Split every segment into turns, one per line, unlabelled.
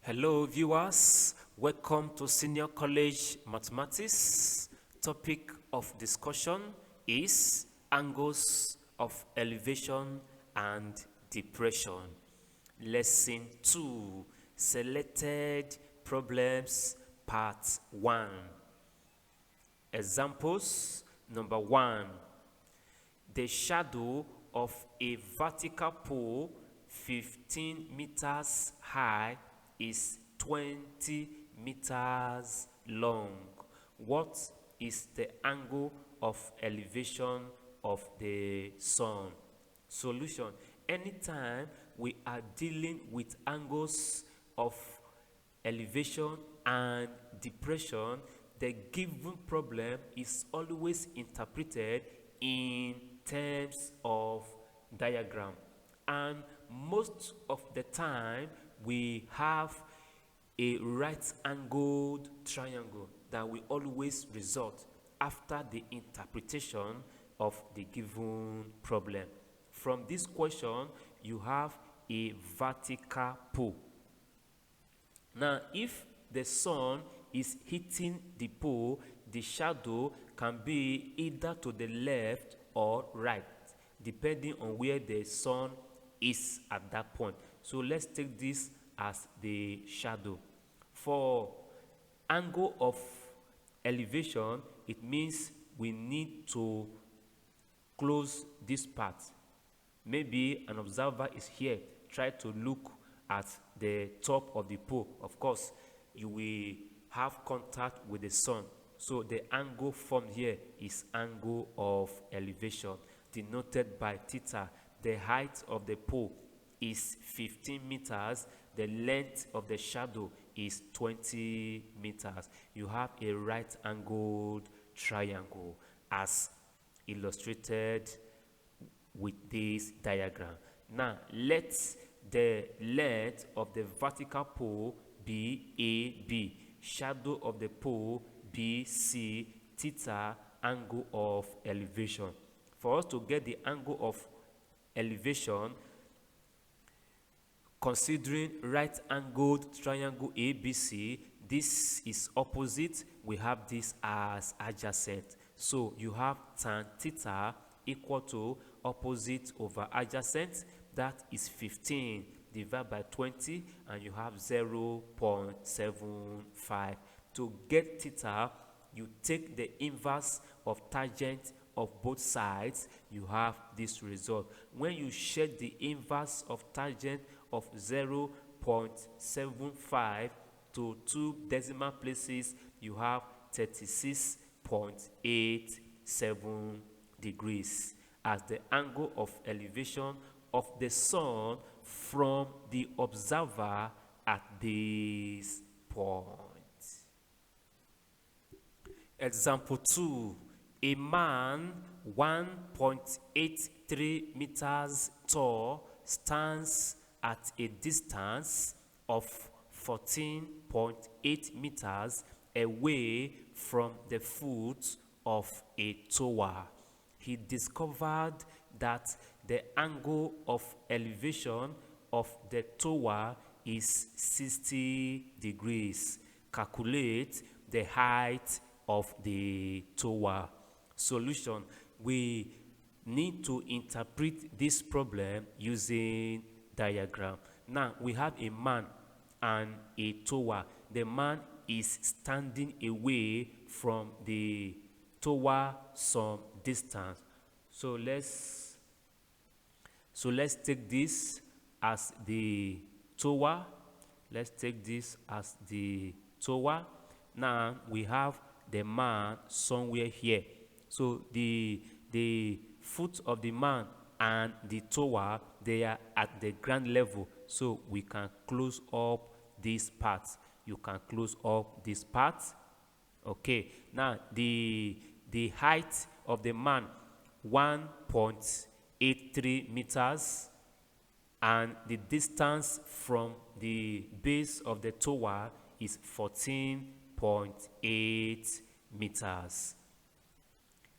Hello viewers, welcome to Senior College Mathematics. Topic of discussion is angles of elevation and depression. Lesson 2, Selected Problems, Part 1. Examples. Number 1, the shadow of a vertical pole 15 meters high is 20 meters long. What is the angle of elevation of the sun? Solution. Anytime we are dealing with angles of elevation and depression, the given problem is always interpreted in terms of diagram, and most of the time we have a right angled triangle that will always result after the interpretation of the given problem. From this question, you have a vertical pole. Now, if the sun is hitting the pole, the shadow can be either to the left or right, depending on where the sun is at that point. So let's take this as the shadow. For angle of elevation, it means we need to close this part. Maybe an observer is here, try to look at the top of the pole. Of course, you will have contact with the sun. So the angle formed here is angle of elevation, denoted by theta. The height of the pole is 15 meters. The length of the shadow is 20 meters. You have a right angled triangle as illustrated with this diagram. Now, let the length of the vertical pole be AB, shadow of the pole BC, theta, angle of elevation. For us to get the angle of elevation, considering right angled triangle ABC, this is opposite, we have this as adjacent. So you have tan theta equal to opposite over adjacent, that is 15 divided by 20, and you have 0.75. To get theta, you take the inverse of tangent of both sides, you have this result. When you shed the inverse of tangent of 0.75 to 2 decimal places, you have 36.87 degrees as the angle of elevation of the sun from the observer at this point. Example 2. A man 1.83 meters tall stands at a distance of 14.8 meters away from the foot of a tower. He discovered that the angle of elevation of the tower is 60 degrees. Calculate the height of the tower. Solution. We need to interpret this problem using diagram. Now, we have a man and a tower. The man is standing away from the tower some distance. So let's take this as the tower. Let's take this as the tower. Now we have the man somewhere here. So the foot of the man and the tower, they are at the ground level. So we can close up this part. You can close up this part. Okay. Now the height of the man 1.83 meters, and the distance from the base of the tower is 14.8 meters.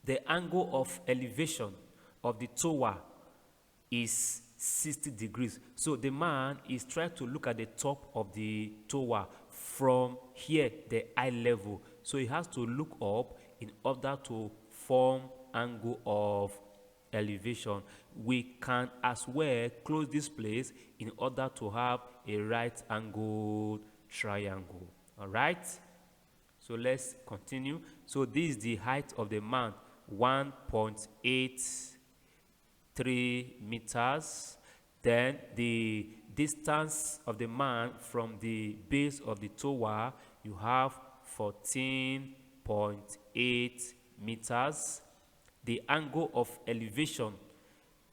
The angle of elevation of the tower is 60 degrees. So the man is trying to look at the top of the tower from here, the eye level. So he has to look up in order to form angle of elevation. We can as well close this place in order to have a right angled triangle. All right, so let's continue. So this is the height of the man, 1.83 meters. Then the distance of the man from the base of the tower, you have 14.8 meters. The angle of elevation,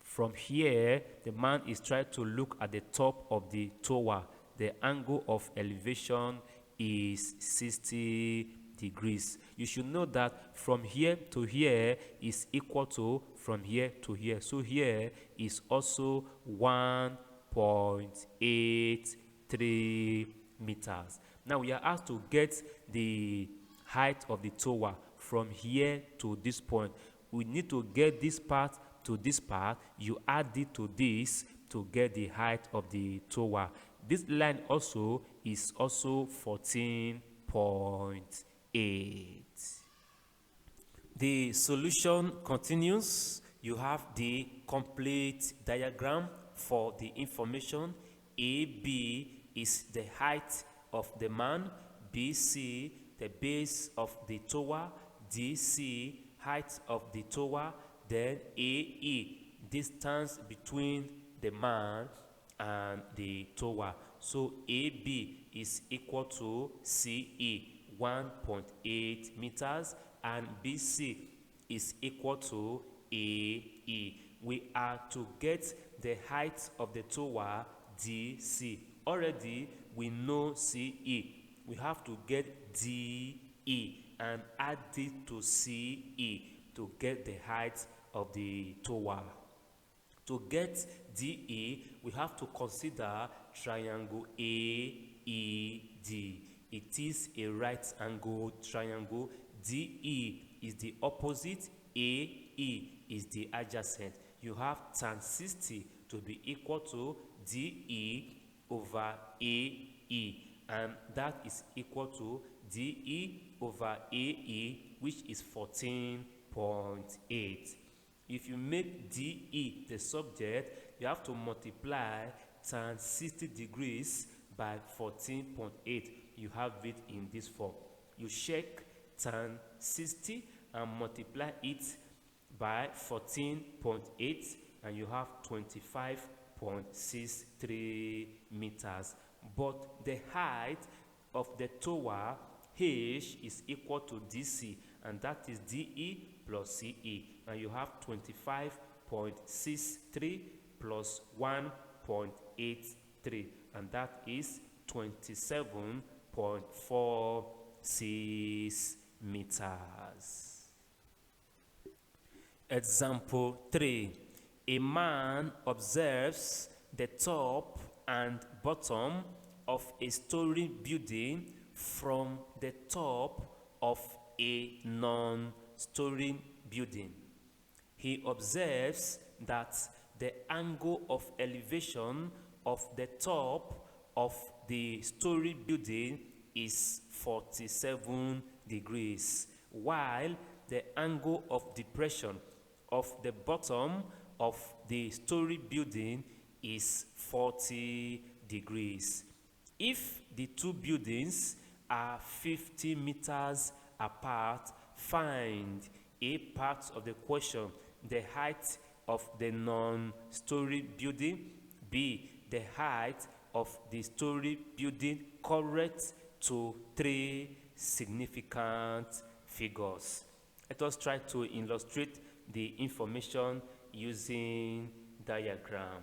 from here the man is trying to look at the top of the tower. The angle of elevation is 60 degrees. You should know that from here to here is equal to from here to here. So here is also 1.83 meters. Now we are asked to get the height of the tower from here to this point. We need to get this part to this part. You add it to this to get the height of the tower. This line also is also 14.8. The solution continues. You have the complete diagram for the information. AB is the height of the man, BC the base of the tower, DC height of the tower, then AE distance between the man and the tower. So AB is equal to CE, 1.8 meters, and BC is equal to AE. We are to get the height of the tower, DC. Already we know CE. We have to get DE and add it to CE to get the height of the tower. To get DE, we have to consider triangle AED. It is a right angle triangle. DE is the opposite, AE is the adjacent. You have tan 60 to be equal to DE over AE, and that is equal to DE over AE, which is 14.8. If you make DE the subject, you have to multiply tan 60 degrees by 14.8. You have it in this form. You check tan 60 and multiply it by 14.8, and you have 25.63 meters. But the height of the tower H is equal to DC, and that is DE plus CE, and you have 25.63 plus 1.83, and that is 27.46 meters. Example 3. A man observes the top and bottom of a story building from the top of a non-story building. He observes that the angle of elevation of the top of the story building is 47 degrees, while the angle of depression of the bottom of the story building is 40 degrees. If the two buildings are 50 meters apart, find A, part of the question, the height of the non-story building, B, the height of the story building, correct to 3 significant figures. Let us try to illustrate the information using diagram.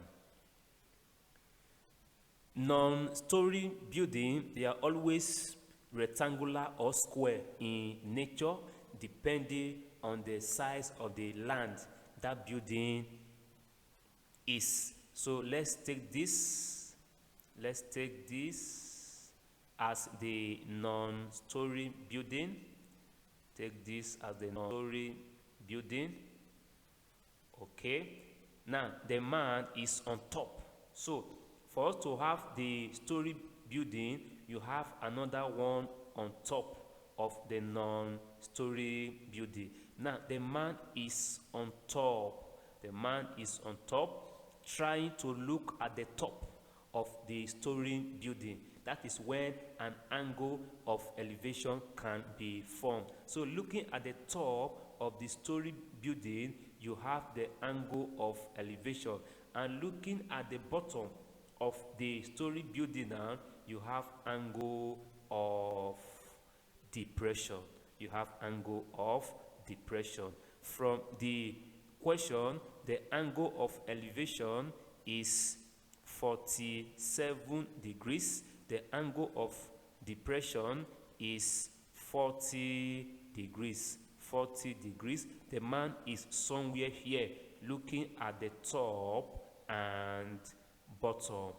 Non-story building, they are always rectangular or square in nature, depending on the size of the land that building is. So let's take this as the non-story building. Take this as the non-story building. Okay, Now, the man is on top. So, for us to have the story building, you have another one on top of the non-story building. Now, the man is on top. The man is on top, trying to look at the top of the story building. That is when an angle of elevation can be formed. So looking at the top of the story building, you have the angle of elevation. And looking at the bottom of the story building now, you have angle of depression. You have angle of depression. From the question, the angle of elevation is 47 degrees. The angle of depression is 40 degrees. 40 degrees. The man is somewhere here looking at the top and bottom.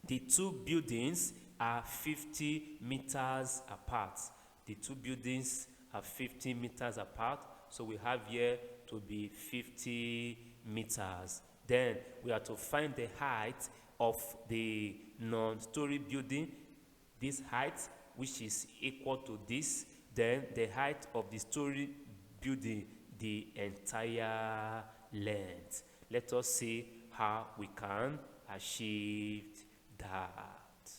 The two buildings are 50 meters apart. The two buildings are 50 meters apart. So we have here to be 50 meters. Then we have to find the height of the non-story building. This height, which is equal to this. Then the height of the story building, the entire length. Let us see how we can achieve that.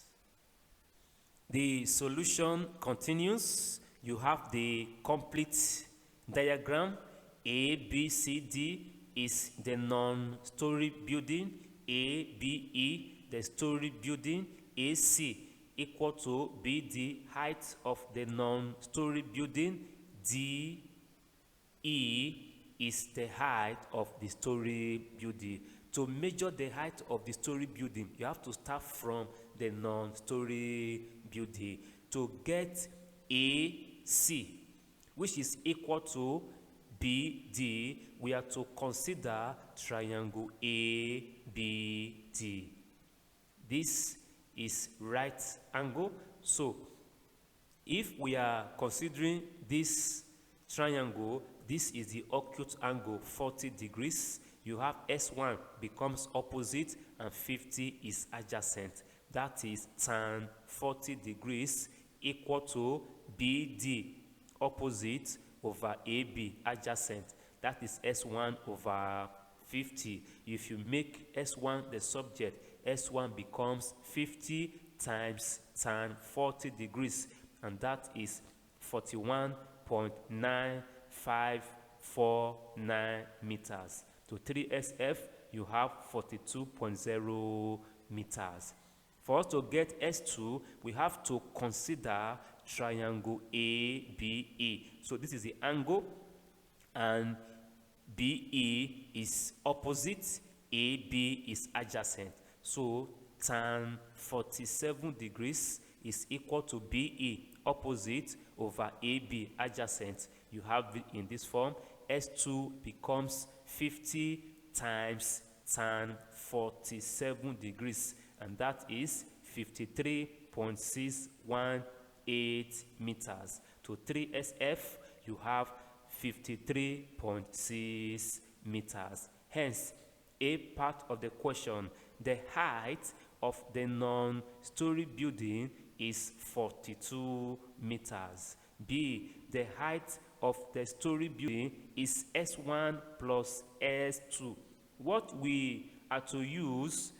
The solution continues. You have the complete diagram. A, B, C, D is the non-story building. A, B, E, the story building. AC equal to BD, height of the non-story building. DE is the height of the story building. To measure the height of the story building, you have to start from the non-story building. To get AC, which is equal to BD, we have to consider triangle ABD. This is right angle. So if we are considering this triangle, this is the acute angle 40 degrees. You have S1 becomes opposite and 50 is adjacent. That is tan 40 degrees equal to BD, opposite, over AB, adjacent. That is S1 over 50. If you make S1 the subject, S1 becomes 50 times tan 40 degrees, and that is 41.9549 meters. To 3SF, you have 42.0 meters. For us to get S2, we have to consider triangle ABE. So this is the angle, and BE is opposite, AB is adjacent. So tan 47 degrees is equal to BE, opposite, over AB, adjacent. You have it in this form. S2 becomes 50 times tan 47 degrees, and that is 53.618 meters. To 3SF, you have 53.6 meters. Hence, A part of the question, the height of the non-story building is 42 meters. B, the height of the story building is S1 plus S2. What we are to use,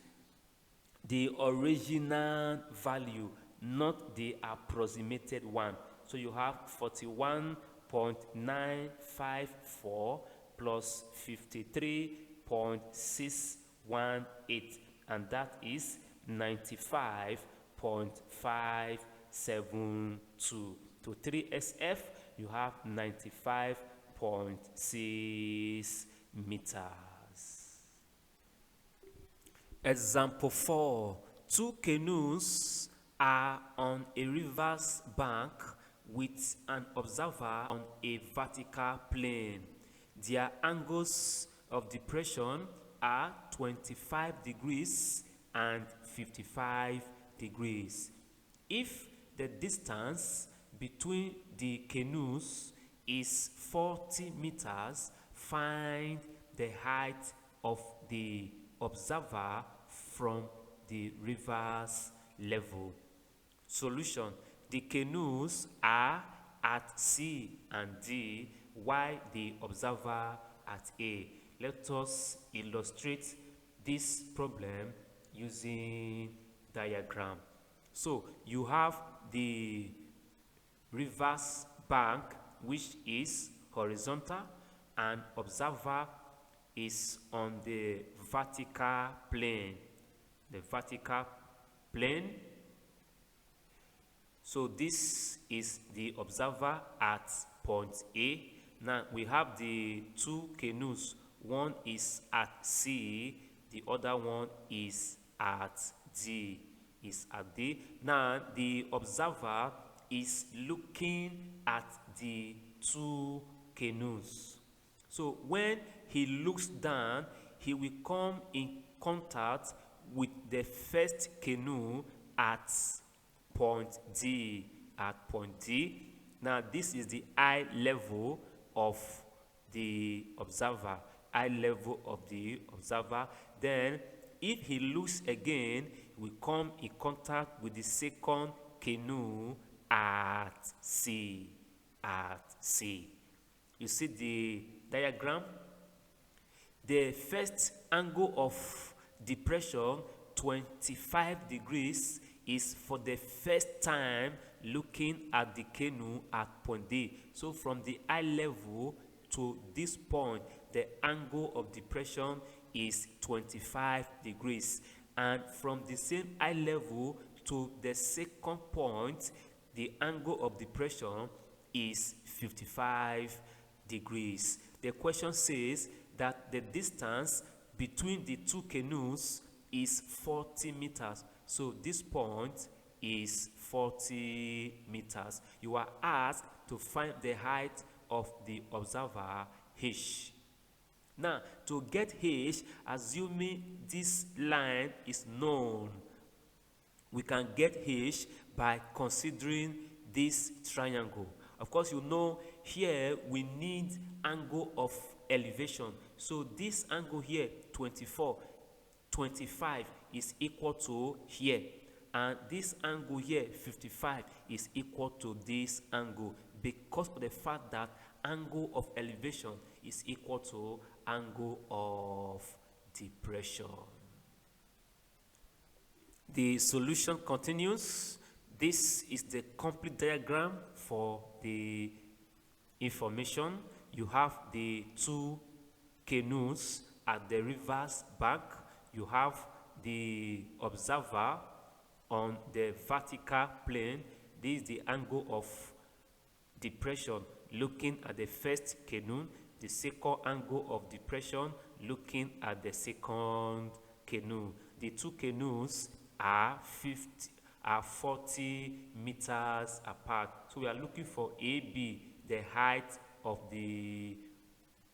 the original value, not the approximated one. So you have 41.954 plus 53.618, and that is 95.572. To 3SF, you have 95.6 meters. Example 4. Two canoes are on a river's bank with an observer on a vertical plane. Their angles of depression are 25 degrees and 55 degrees. If the distance between the canoes is 40 meters, find the height of the observer from the river's level. Solution: the canoes are at C and D while the observer at A. Let us illustrate this problem using diagram. So you have the river's bank, which is horizontal, and observer is on the vertical plane. The vertical plane. So this is the observer at point A. Now we have the two canoes. One is at C, the other one is at D. Now the observer is looking at the two canoes. So when he looks down, he will come in contact with the first canoe at point D. Now this is the eye level of the observer. Then if he looks again, he will come in contact with the second canoe at C. You see the diagram? The first angle of depression, 25 degrees, is for the first time looking at the canoe at point D. So from the eye level to this point, the angle of depression is 25 degrees. And from the same eye level to the second point, the angle of depression is 55 degrees. The question says that the distance between the two canoes is 40 meters. So this point is 40 meters. You are asked to find the height of the observer H. Now, to get H, assuming this line is known, we can get H by considering this triangle. Of course, you know here we need angle of elevation. So this angle here, 25 is equal to here, and this angle here, 55, is equal to this angle, because of the fact that angle of elevation is equal to angle of depression. The solution continues. This is the complete diagram for the information. You have the two canoes at the river's bank. You have the observer on the vertical plane. This is the angle of depression looking at the first canoe. The second angle of depression looking at the second canoe. The two canoes are 40 meters apart. So we are looking for AB, the height of the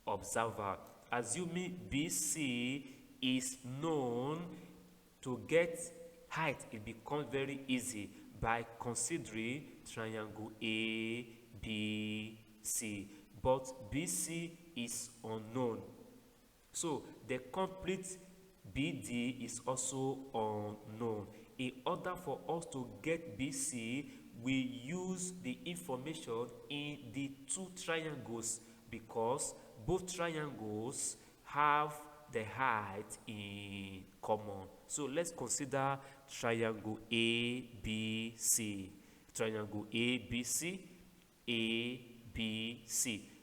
observer. Assuming BC is known, to get height, it becomes very easy by considering triangle ABC. But BC is unknown. So the complete BD is also unknown. In order for us to get BC, we use the information in the two triangles, because both triangles have the height in common. So let's consider triangle ABC. Triangle ABC.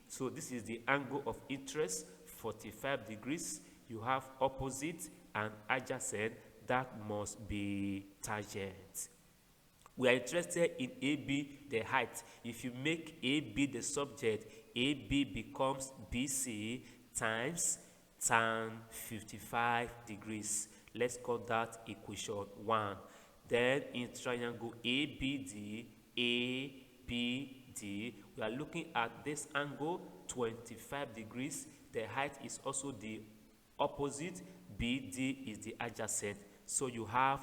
So this is the angle of interest, 45 degrees. You have opposite and adjacent, that must be tangent. We are interested in AB, the height. If you make AB the subject, AB becomes BC times tan 55 degrees. Let's call that equation 1. Then in triangle ABD, we are looking at this angle, 25 degrees. The height is also the opposite. BD is the adjacent. So you have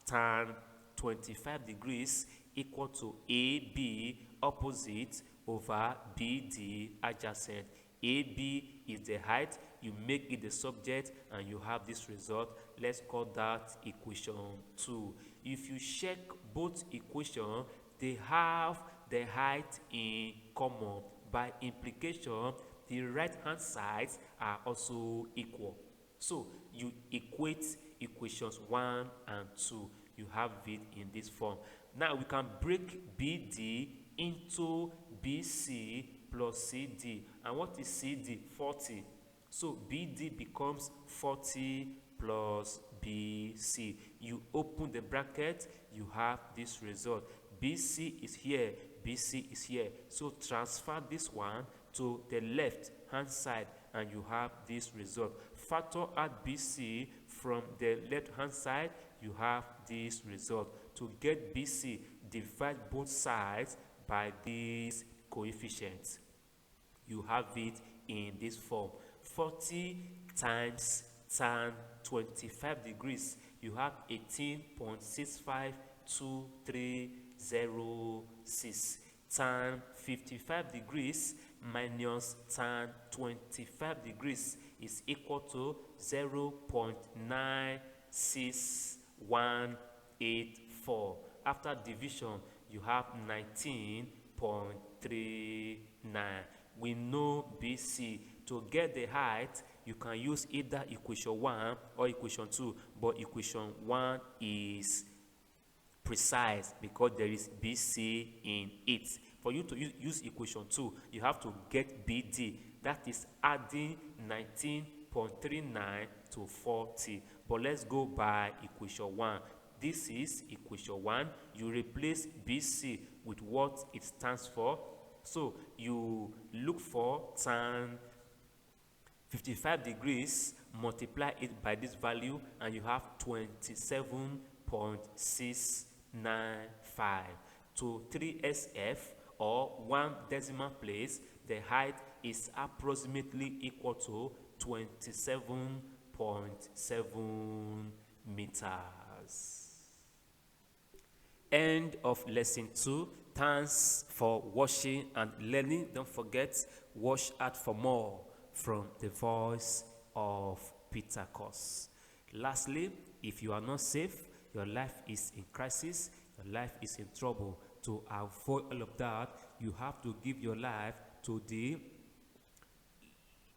tan 25 degrees equal to AB opposite over BD adjacent. AB is the height. you make it the subject, and you have this result. Let's call that equation 2. If you check both equations, they have the height in common. By implication, the right hand sides are also equal. So you equate equations 1 and 2. You have it in this form. Now we can break BD into BC plus CD. And what is CD? 40. So BD becomes 40 plus BC. You open the bracket, you have this result. BC is here, BC is here. So transfer this one to the left hand side, and you have this result. Factor out BC from the left hand side, you have this result. To get BC, divide both sides by these coefficients. You have it in this form. 40 times tan 25 degrees, you have 18.652306. Tan 55 degrees minus tan 25 degrees is equal to 0.96184. After division, you have 19.39. We know BC. To get the height, you can use either equation 1 or equation 2, but equation 1 is precise because there is BC in it. For you to use equation 2, you have to get BD. That is adding 19.39 to 40. But let's go by equation 1. This is equation 1. You replace BC with what it stands for. So you look for tan 55 degrees, multiply it by this value, and you have 27.695. To 3SF, or 1 decimal place, the height is approximately equal to 27.7 meters. End of lesson 2. Thanks for watching and learning. Don't forget, watch out for more from the voice of Peter Kos. Lastly, if you are not safe, your life is in crisis, your life is in trouble. To avoid all of that, you have to give your life to the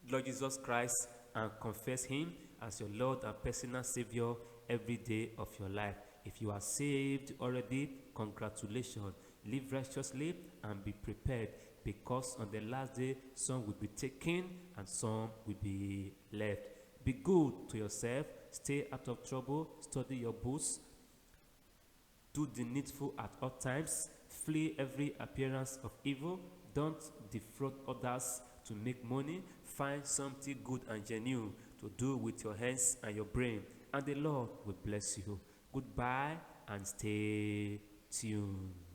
Lord Jesus Christ and confess Him as your Lord and personal Savior every day of your life. If you are saved already, congratulations. Live righteously and be prepared, because on the last day, some will be taken and some will be left. Be good to yourself. Stay out of trouble. Study your books. Do the needful at all times. Flee every appearance of evil. Don't defraud others to make money. Find something good and genuine to do with your hands and your brain, and the Lord will bless you. Goodbye and stay tuned.